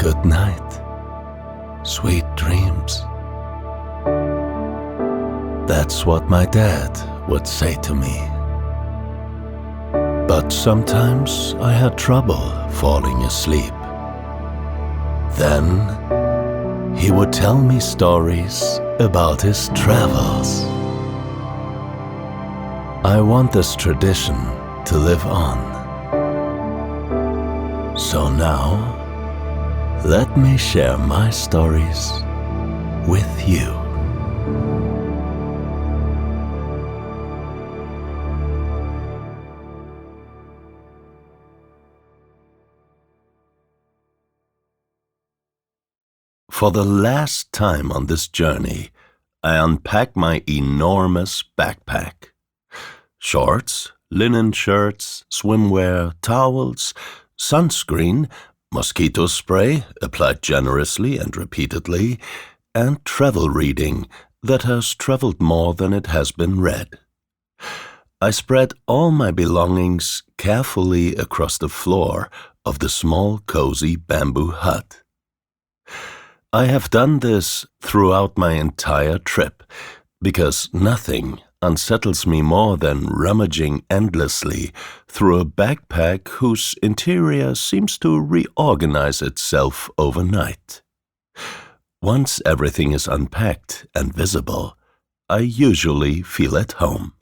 Good night. Sweet dreams. That's what my dad would say to me. But sometimes I had trouble falling asleep. Then he would tell me stories about his travels. I want this tradition to live on. So now, let me share my stories with you. For the last time on this journey, I unpack my enormous backpack. Shorts, linen shirts, swimwear, towels, sunscreen, mosquito spray applied generously and repeatedly, and travel reading that has traveled more than it has been read. I spread all my belongings carefully across the floor of the small, cozy bamboo hut. I have done this throughout my entire trip, because nothing unsettles me more than rummaging endlessly through a backpack whose interior seems to reorganize itself overnight. Once everything is unpacked and visible, I usually feel at home.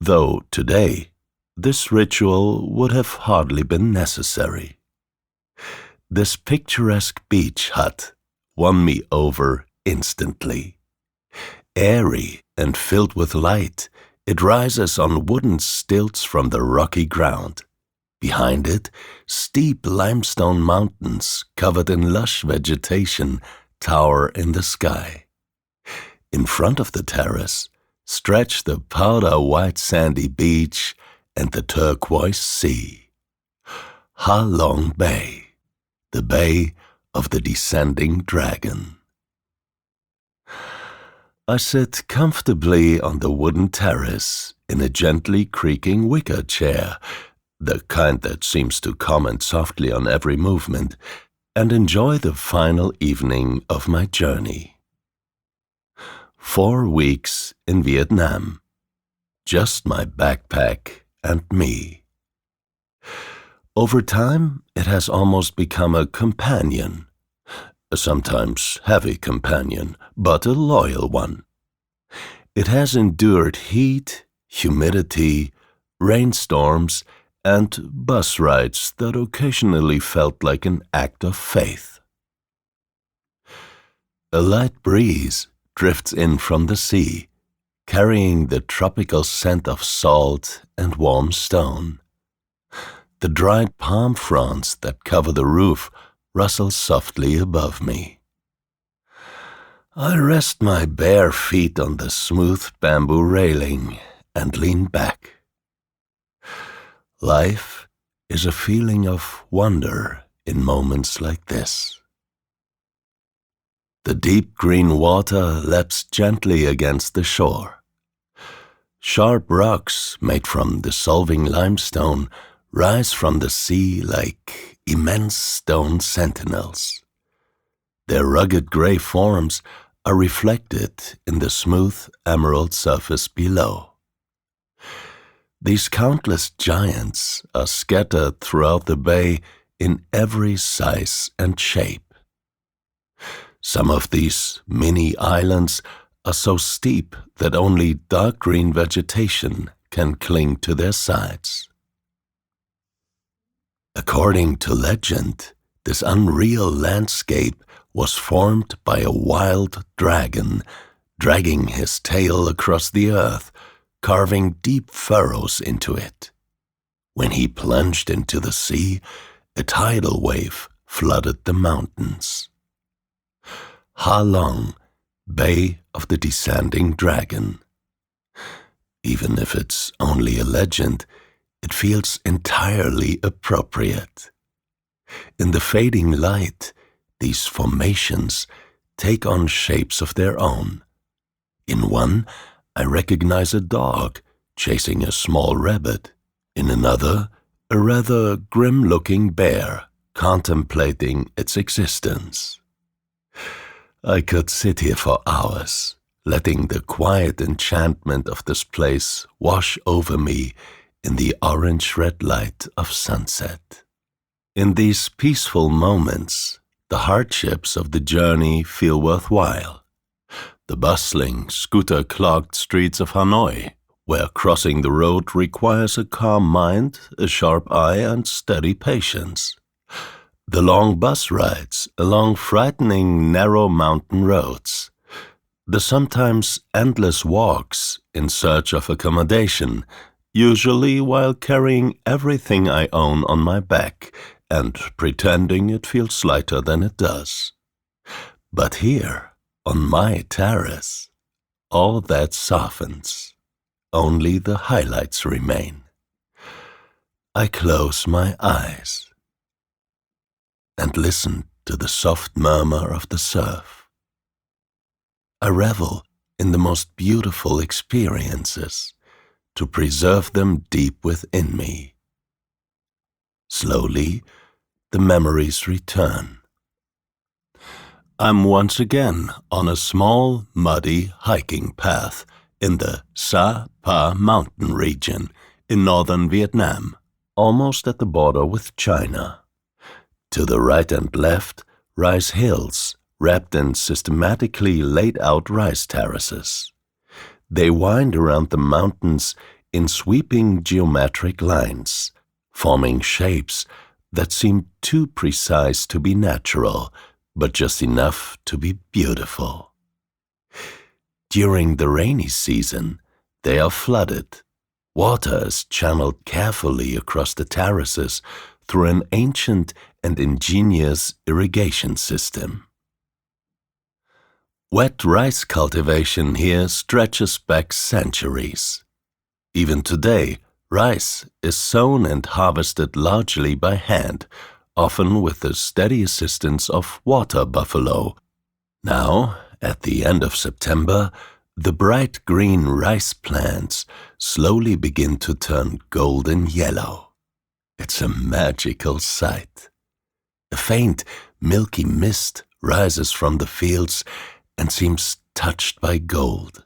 Though today, this ritual would have hardly been necessary. This picturesque beach hut won me over instantly. Airy and filled with light, it rises on wooden stilts from the rocky ground. Behind it, steep limestone mountains covered in lush vegetation tower in the sky. In front of the terrace stretch the powder-white sandy beach and the turquoise sea. Ha Long Bay, the Bay of the Descending Dragon. I sit comfortably on the wooden terrace in a gently creaking wicker chair, the kind that seems to comment softly on every movement, and enjoy the final evening of my journey. 4 weeks in Vietnam. Just my backpack and me. Over time, it has almost become a companion. A sometimes heavy companion, but a loyal one. It has endured heat, humidity, rainstorms, and bus rides that occasionally felt like an act of faith. A light breeze drifts in from the sea, carrying the tropical scent of salt and warm stone. The dried palm fronds that cover the roof rustle softly above me. I rest my bare feet on the smooth bamboo railing and lean back. Life is a feeling of wonder in moments like this. The deep green water laps gently against the shore. Sharp rocks made from dissolving limestone rise from the sea like immense stone sentinels. Their rugged gray forms are reflected in the smooth emerald surface below. These countless giants are scattered throughout the bay in every size and shape. Some of these mini islands are so steep that only dark green vegetation can cling to their sides. According to legend, this unreal landscape was formed by a wild dragon, dragging his tail across the earth, carving deep furrows into it. When he plunged into the sea, a tidal wave flooded the mountains. Ha Long, Bay of the Descending Dragon. Even if it's only a legend, it feels entirely appropriate. In the fading light, these formations take on shapes of their own. In one, I recognize a dog chasing a small rabbit. In another, a rather grim-looking bear contemplating its existence. I could sit here for hours, letting the quiet enchantment of this place wash over me in the orange-red light of sunset. In these peaceful moments, the hardships of the journey feel worthwhile. The bustling, scooter-clogged streets of Hanoi, where crossing the road requires a calm mind, a sharp eye, and steady patience. The long bus rides along frightening, narrow mountain roads. The sometimes endless walks in search of accommodation, usually while carrying everything I own on my back and pretending it feels lighter than it does. But here, on my terrace, all that softens. Only the highlights remain. I close my eyes and listen to the soft murmur of the surf. I revel in the most beautiful experiences to preserve them deep within me. Slowly, the memories return. I'm once again on a small, muddy hiking path in the Sa Pa mountain region in northern Vietnam, almost at the border with China. To the right and left rise hills wrapped in systematically laid-out rice terraces. They wind around the mountains in sweeping geometric lines, forming shapes that seem too precise to be natural, but just enough to be beautiful. During the rainy season, they are flooded. Water is channeled carefully across the terraces through an ancient and ingenious irrigation system. Wet rice cultivation here stretches back centuries. Even today, rice is sown and harvested largely by hand, often with the steady assistance of water buffalo. Now, at the end of September, the bright green rice plants slowly begin to turn golden yellow. It's a magical sight. A faint, milky mist rises from the fields and seems touched by gold.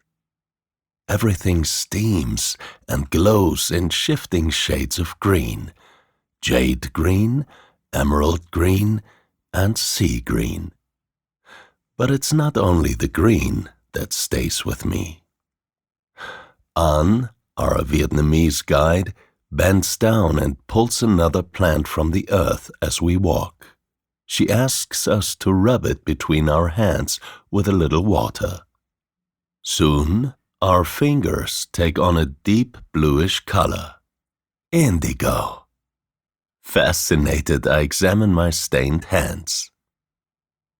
Everything steams and glows in shifting shades of green: jade green, emerald green, and sea green. But it's not only the green that stays with me. An, our Vietnamese guide, bends down and pulls another plant from the earth as we walk. She asks us to rub it between our hands with a little water. Soon, our fingers take on a deep bluish color. Indigo. Fascinated, I examine my stained hands.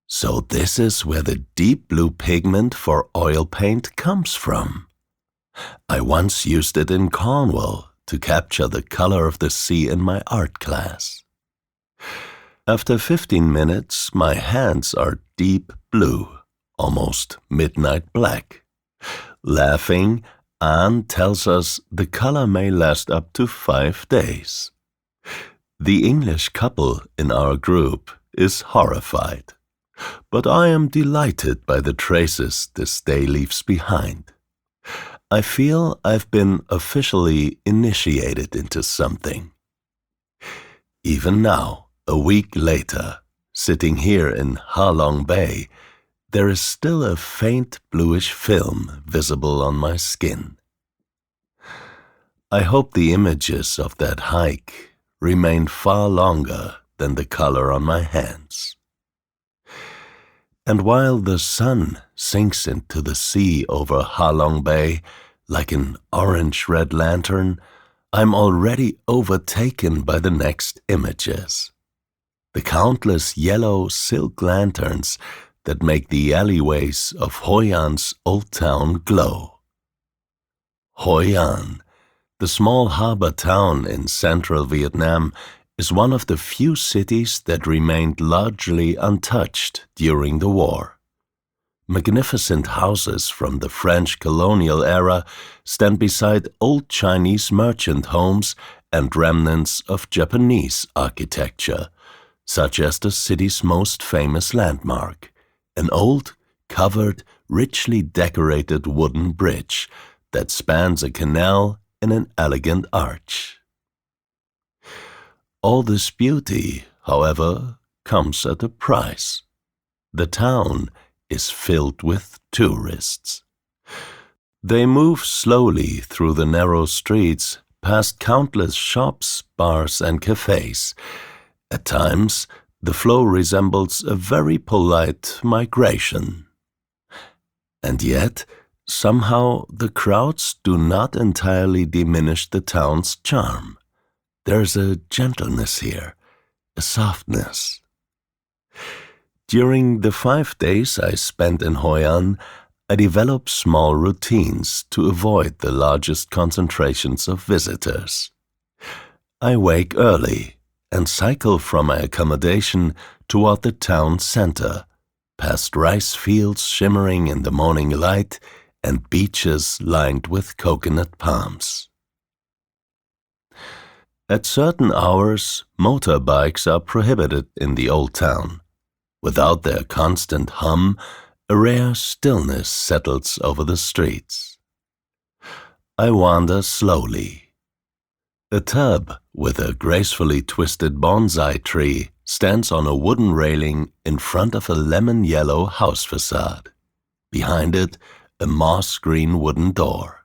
So this is where the deep blue pigment for oil paint comes from. I once used it in Cornwall to capture the color of the sea in my art class. After 15 minutes, my hands are deep blue, almost midnight black. Laughing, Anne tells us the color may last up to 5 days. The English couple in our group is horrified, but I am delighted by the traces this day leaves behind. I feel I've been officially initiated into something. Even now, a week later, sitting here in Ha Long Bay, there is still a faint bluish film visible on my skin. I hope the images of that hike remain far longer than the color on my hands. And while the sun sinks into the sea over Ha Long Bay like an orange-red lantern, I'm already overtaken by the next images. The countless yellow silk lanterns that make the alleyways of Hoi An's old town glow. Hoi An, the small harbor town in central Vietnam, is one of the few cities that remained largely untouched during the war. Magnificent houses from the French colonial era stand beside old Chinese merchant homes and remnants of Japanese architecture, such as the city's most famous landmark, an old, covered, richly decorated wooden bridge that spans a canal in an elegant arch. All this beauty, however, comes at a price. The town is filled with tourists. They move slowly through the narrow streets, past countless shops, bars, and cafes. At times, the flow resembles a very polite migration. And yet, somehow the crowds do not entirely diminish the town's charm. There's a gentleness here, a softness. During the 5 days I spent in Hoi An, I developed small routines to avoid the largest concentrations of visitors. I wake early and cycle from my accommodation toward the town center, past rice fields shimmering in the morning light and beaches lined with coconut palms. At certain hours, motorbikes are prohibited in the old town. Without their constant hum, a rare stillness settles over the streets. I wander slowly. A tub with a gracefully twisted bonsai tree stands on a wooden railing in front of a lemon-yellow house facade. Behind it, a moss-green wooden door.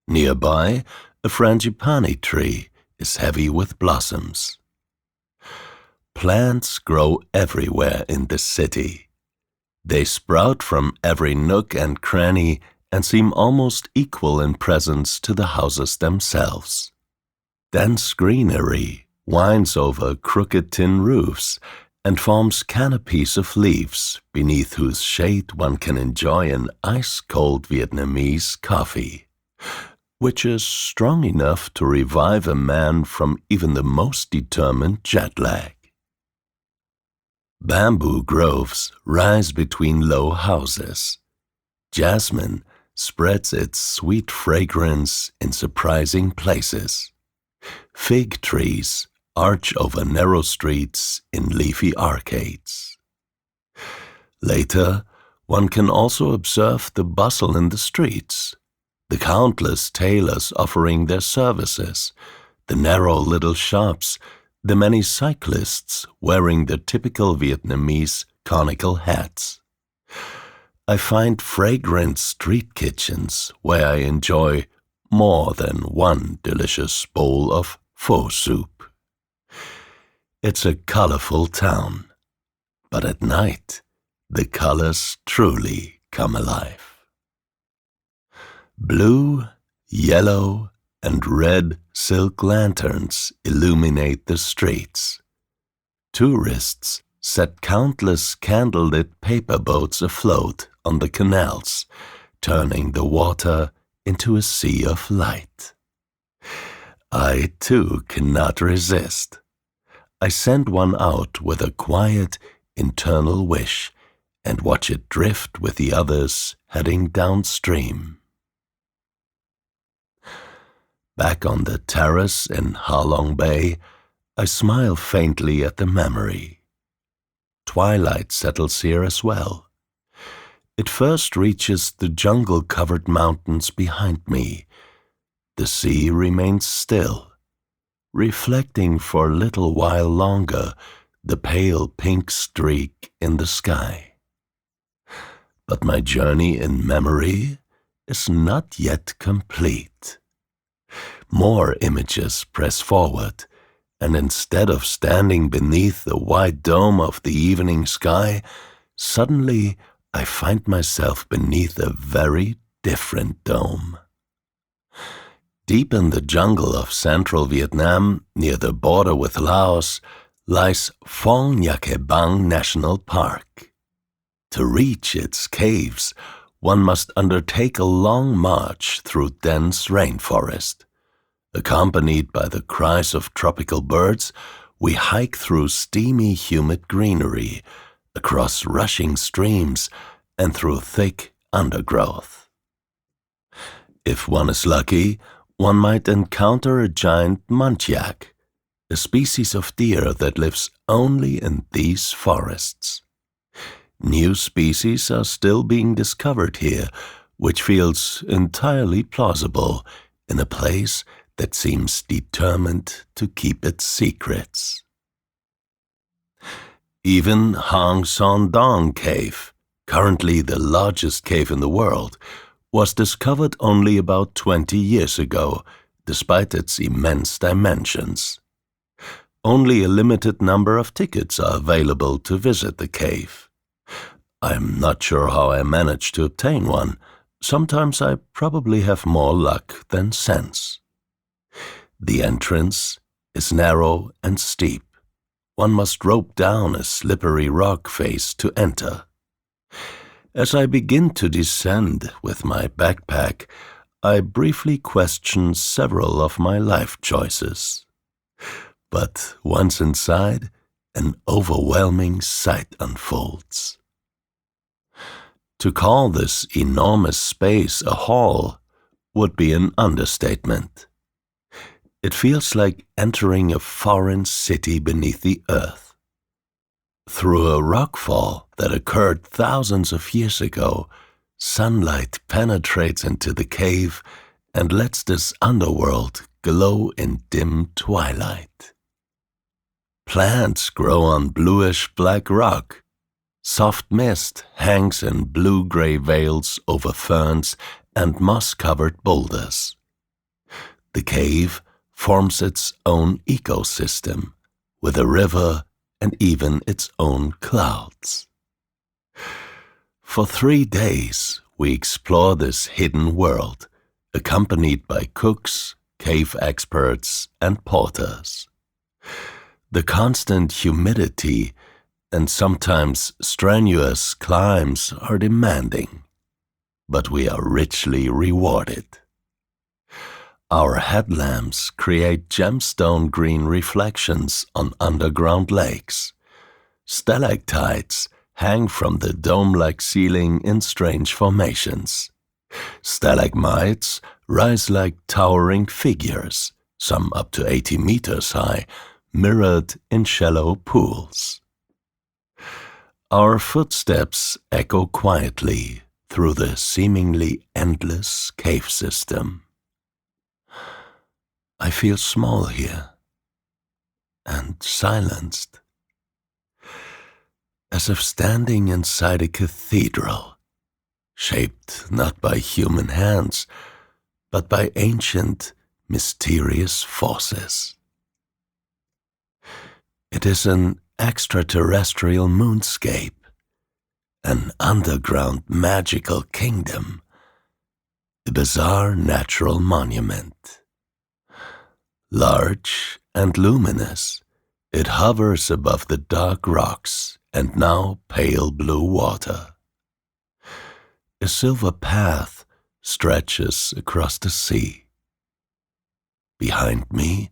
Nearby, a frangipani tree is heavy with blossoms. Plants grow everywhere in the city. They sprout from every nook and cranny and seem almost equal in presence to the houses themselves. Dense greenery winds over crooked tin roofs and forms canopies of leaves beneath whose shade one can enjoy an ice-cold Vietnamese coffee, which is strong enough to revive a man from even the most determined jet lag. Bamboo groves rise between low houses. Jasmine spreads its sweet fragrance in surprising places. Fig trees arch over narrow streets in leafy arcades. Later, one can also observe the bustle in the streets, the countless tailors offering their services, the narrow little shops, the many cyclists wearing the typical Vietnamese conical hats. I find fragrant street kitchens where I enjoy more than one delicious bowl of pho soup. It's a colorful town, but at night the colors truly come alive. Blue, yellow, and red silk lanterns illuminate the streets. Tourists set countless candlelit paper boats afloat on the canals, turning the water into a sea of light. I, too, cannot resist. I send one out with a quiet, internal wish and watch it drift with the others heading downstream. Back on the terrace in Ha Long Bay, I smile faintly at the memory. Twilight settles here as well. It first reaches the jungle-covered mountains behind me. The sea remains still, reflecting for a little while longer the pale pink streak in the sky. But my journey in memory is not yet complete. More images press forward, and instead of standing beneath the white dome of the evening sky, suddenly I find myself beneath a very different dome. Deep in the jungle of central Vietnam, near the border with Laos, lies Phong Nha Bang National Park. To reach its caves, one must undertake a long march through dense rainforest. Accompanied by the cries of tropical birds, we hike through steamy, humid greenery, across rushing streams, and through thick undergrowth. If one is lucky, one might encounter a giant muntjac, a species of deer that lives only in these forests. New species are still being discovered here, which feels entirely plausible in a place that seems determined to keep its secrets. Even Son Doong Cave, currently the largest cave in the world, was discovered only about 20 years ago, despite its immense dimensions. Only a limited number of tickets are available to visit the cave. I'm not sure how I managed to obtain one. Sometimes I probably have more luck than sense. The entrance is narrow and steep. One must rope down a slippery rock face to enter. As I begin to descend with my backpack, I briefly question several of my life choices. But once inside, an overwhelming sight unfolds. To call this enormous space a hall would be an understatement. It feels like entering a foreign city beneath the earth. Through a rockfall that occurred thousands of years ago, sunlight penetrates into the cave and lets this underworld glow in dim twilight. Plants grow on bluish-black rock. Soft mist hangs in blue-gray veils over ferns and moss-covered boulders. The cave forms its own ecosystem, with a river and even its own clouds. For 3 days, we explore this hidden world, accompanied by cooks, cave experts, and porters. The constant humidity and sometimes strenuous climbs are demanding, but we are richly rewarded. Our headlamps create gemstone green reflections on underground lakes. Stalactites hang from the dome-like ceiling in strange formations. Stalagmites rise like towering figures, some up to 80 meters high, mirrored in shallow pools. Our footsteps echo quietly through the seemingly endless cave system. I feel small here and silenced, as if standing inside a cathedral, shaped not by human hands, but by ancient, mysterious forces. It is an extraterrestrial moonscape, an underground magical kingdom, a bizarre natural monument. Large and luminous, it hovers above the dark rocks and now pale blue water. A silver path stretches across the sea. Behind me,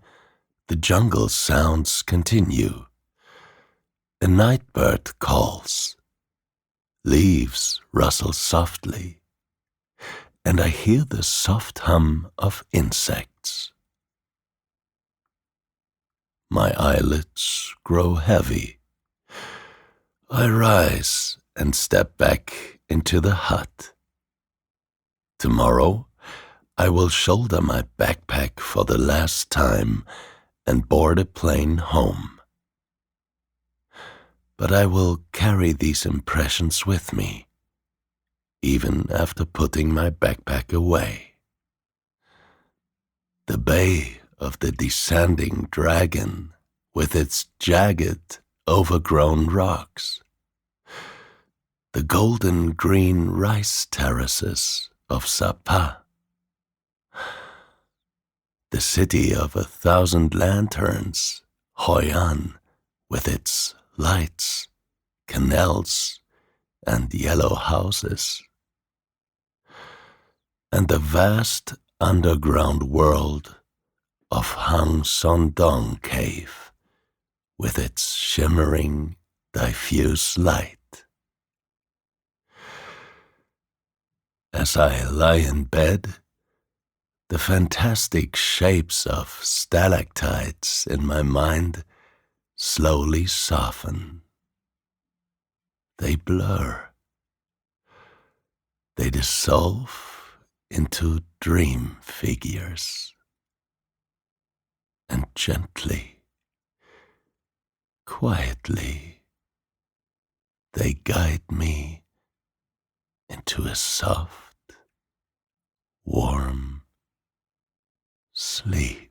the jungle sounds continue. A night bird calls. Leaves rustle softly, and I hear the soft hum of insects. My eyelids grow heavy. I rise and step back into the hut. Tomorrow, I will shoulder my backpack for the last time and board a plane home. But I will carry these impressions with me, even after putting my backpack away. The bay of the descending dragon, with its jagged, overgrown rocks. The golden-green rice terraces of Sapa. The city of 1,000 lanterns, Hoi An, with its lights, canals, and yellow houses. And the vast underground world of Son Doong Cave, with its shimmering, diffuse light. As I lie in bed, The fantastic shapes of stalactites in my mind slowly soften. They blur. They dissolve into dream figures. And gently, quietly, they guide me into a soft, warm sleep.